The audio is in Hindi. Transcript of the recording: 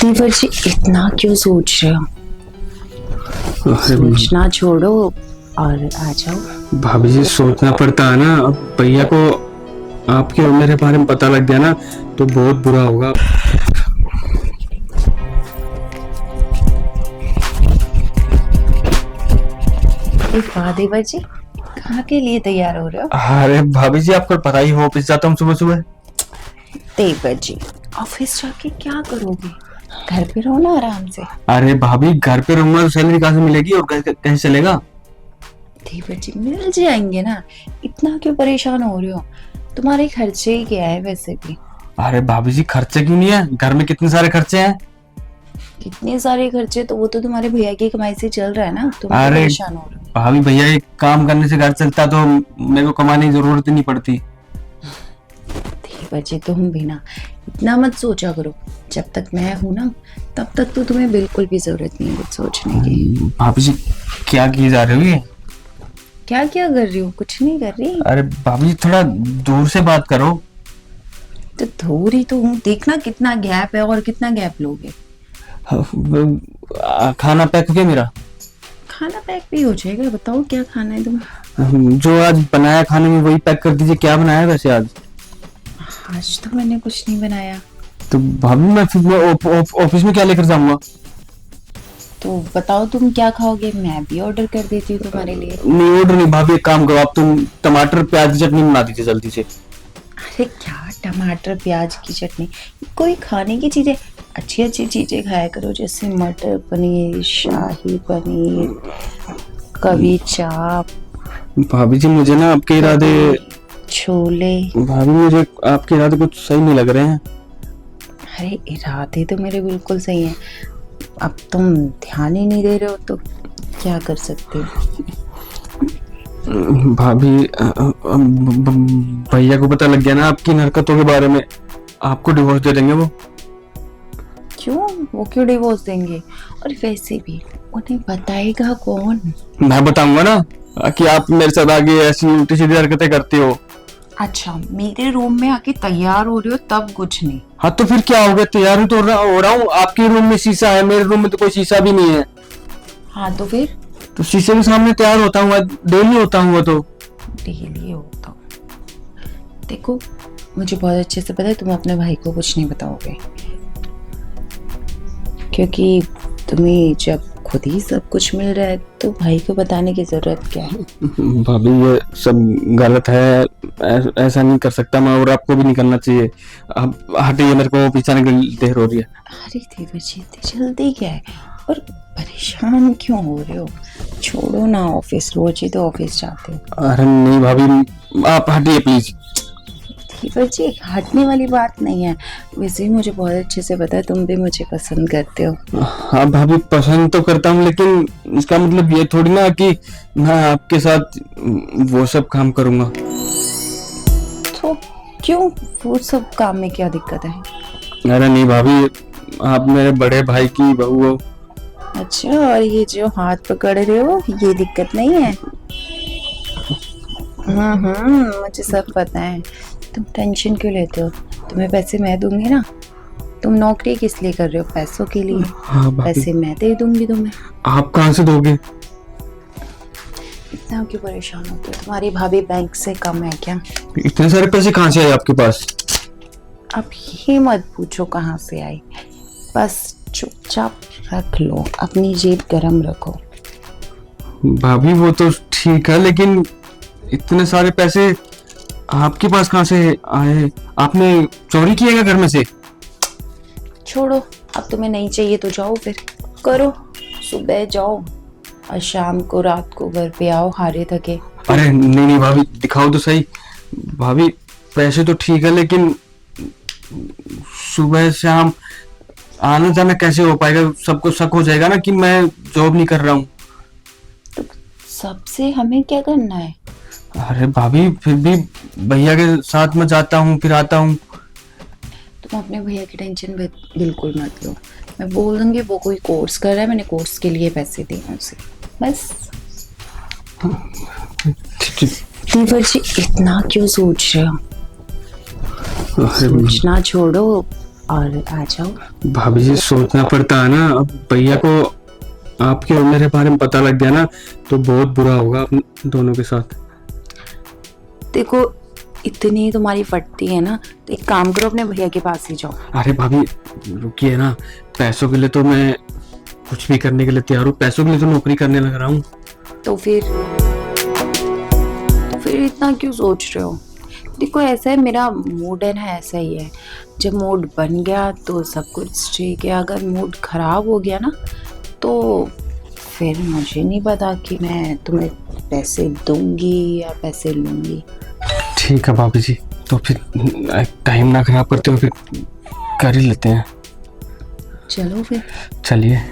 तीवर जी इतना क्यों सोच रहे हो? सोचना छोड़ो और आ जाओ। भाभी जी सोचना पड़ता है ना। अब भैया को आपके और मेरे बारे में पता लग गया ना तो बहुत बुरा होगा। एक देवर जी, कहाँ के लिए तैयार हो रहे हो? अरे भाभी जी आपको पता ही हो, ऑफिस जाता हूँ सुबह सुबह। देवर जी, ऑफिस जाके क्या करोगे? घर पे रहो ना आराम से। अरे भाभी घर पे रहूंगा तो सैलरी कहाँ से मिलेगी और कैसे चलेगा? देवर जी मिल जाएंगे ना, इतना क्यों परेशान हो रहे हो? तुम्हारे खर्चे ही क्या है वैसे भी? अरे भाभी जी खर्चे क्यों नहीं है? घर में कितने सारे खर्चे हैं। कितने सारे खर्चे, तो वो तो तुम्हारे भैया की कमाई से चल रहा है ना, तुम क्यों अरे परेशान हो रहे हो? भाभी भैया एक काम करने से घर चलता तो मेरे को कमाने की जरूरत ही नहीं पड़ती। देवर जी तुम भी ना इतना मत सोचा करो। जब तक मैं हूं ना तब तक तो तुम्हें बिल्कुल भी जरूरत नहीं है कुछ सोचने की। भाभी जी क्या किए जा रहे हो ये? क्या क्या कर रही हो? कुछ नहीं कर रही। अरे भाभी जी थोड़ा दूर से बात करो। तो दूर ही तो हूँ, देखना कितना गैप है और कितना गैप लोगे। खाना पैक हो गया मेरा? खाना पैक भी हो जाएगा, बताओ क्या खाना है तुम्हें? जो आज बनाया खाने में वही पैक कर दीजिए। क्या बनाया वैसे आज? आज तो मैंने कुछ नहीं बनाया। तो भाभी मैं फिर ऑफिस में क्या लेकर जाऊंगा? तो बताओ तुम क्या खाओगे, मैं भी ऑर्डर कर देती हूँ तुम्हारे लिए। नहीं ऑर्डर नहीं भाभी, एक काम करो आप, तुम टमाटर प्याज की चटनी बना दीजिए जल्दी से। अरे क्या टमाटर प्याज की चटनी? कोई खाने की चीजें, अच्छी अच्छी चीजें खाया करो, जैसे मटर पनीर, शाही पनीर, कभी चाप, भाभी जी मुझे ना आपके इरादे, छोले। भाभी मुझे आपके इरादे कुछ सही नहीं लग रहे हैं। अरे इरादे तो मेरे बिल्कुल सही हैं, अब तुम ध्यान ही नहीं दे रहे हो तो क्या कर सकते हो। भाभी भैया को पता लग गया ना आपकी हरकतों के बारे में, आपको डिवोर्स दे देंगे वो। क्यों? वो क्यों डिवोर्स देंगे? और वैसे भी उन्हें बताएगा कौन? मैं बताऊंगा ना कि आप मेरे साथ आगे ऐसी उल्टी सीधी हरकतें करती हो। अच्छा, मेरे रूम में आके तैयार हो रही हो तब कुछ नहीं? हाँ तो फिर क्या हो गया, तैयार ही तो हो रहा हूँ। आपके रूम में शीशा है, मेरे रूम में तो कोई शीशा भी नहीं है। हाँ तो फिर? तो शीशे के सामने तैयार होता हूँ, डेली होता हूँ वो तो। डेली होता? देखो मुझे बहुत अच्छे से पता है तुम अपने भाई को कुछ नहीं बताओगे, क्योंकि तुम्हें जब खुद ही सब कुछ मिल रहा है तो भाई को बताने की जरूरत क्या है? भाभी ये सब गलत है, ऐसा नहीं कर सकता मैं, और आपको भी नहीं करना चाहिए। अब हटिए, मेरे को पीछे आने की देर हो रही है। अरे देवर जी इतनी जल्दी क्या है, और परेशान क्यों हो रहे हो? छोड़ो ना ऑफिस, रोज ही तो ऑफिस जाते हो। अरे नहीं भाभी आप हटिए प्लीज। देवर जी हटने वाली बात नहीं है, वैसे भी मुझे बहुत अच्छे से पता है तुम भी मुझे पसंद करते हो। हाँ भाभी पसंद तो करता हूँ, लेकिन इसका मतलब ये थोड़ी ना कि मैं आपके साथ वो सब काम करूंगा। तो क्यों, वो सब काम में क्या दिक्कत है? अरे नहीं भाभी, आप मेरे बड़े भाई की बहू हो। अच्छा, और ये जो हाथ पकड़ रहे हो ये दिक्कत नहीं है? मुझे सब पता है, तुम टेंशन क्यों लेते हो? तुम्हें पैसे मैं दूंगी ना। तुम नौकरी किस लिए कर रहे हो? पैसों के लिए। हाँ पैसे मैं दे दूंगी तुम्हें। आप कहाँ से दोगे? इतना क्यों परेशान होते हो? तुम्हारी भाभी बैंक से कम है क्या? इतने सारे पैसे कहाँ से आए आपके पास? अब ये मत पूछो कहाँ से आई, बस चुपचाप रख लो, अपनी जेब गरम रखो। भाभी वो तो ठीक है, लेकिन इतने सारे पैसे आपके पास कहाँ से आए? आपने चोरी किया क्या घर में से? छोड़ो, अब तुम्हें नहीं चाहिए तो जाओ, फिर करो, सुबह जाओ और शाम को रात को घर पे आओ हारे थके। अरे नहीं नहीं भाभी दिखाओ तो सही। भाभी पैसे तो ठीक है, लेकिन सुबह शाम आना जाना कैसे हो पाएगा? सबको शक हो जाएगा ना कि मैं जॉब नहीं कर रहा हूँ। तो सबसे हमें क्या करना है? अरे भाभी फिर भी भैया के साथ मैं जाता हूँ फिर आता हूँ। तुम अपने भैया की टेंशन बिल्कुल मत लो, मैं बोल दूंगी वो कोई कोर्स कर रहा है, मैंने कोर्स के लिए पैसे दिए हैं उसे, बस। तीवर जी इतना क्यों सोच रहे हो? सोचना छोड़ो और आ जाओ। भाभी जी सोचना पड़ता है ना, अब भैया को आपके और मेरे बारे में पता लग गया ना तो बहुत बुरा होगा आप दोनों के साथ। देखो इतनी तुम्हारी फटती है ना, तो एक काम करो अपने भैया के पास ही जाओ। अरे भाभी रुकिए ना, पैसों के लिए तो मैं कुछ भी करने के लिए तैयार हूँ, पैसों के लिए तो नौकरी करने लग रहा हूँ। तो फिर इतना क्यों सोच रहे हो? देखो ऐसा है, मेरा मूड है ना ऐसा ही है, जब मूड बन गया तो सब कुछ ठीक है, अगर मूड खराब हो गया ना तो फिर मुझे नहीं पता कि मैं तुम्हें पैसे दूंगी या पैसे लूंगी। ठीक है भाभी जी, तो फिर टाइम ना खराब करते हो, फिर कर ही लेते हैं। चलो फिर। चलिए।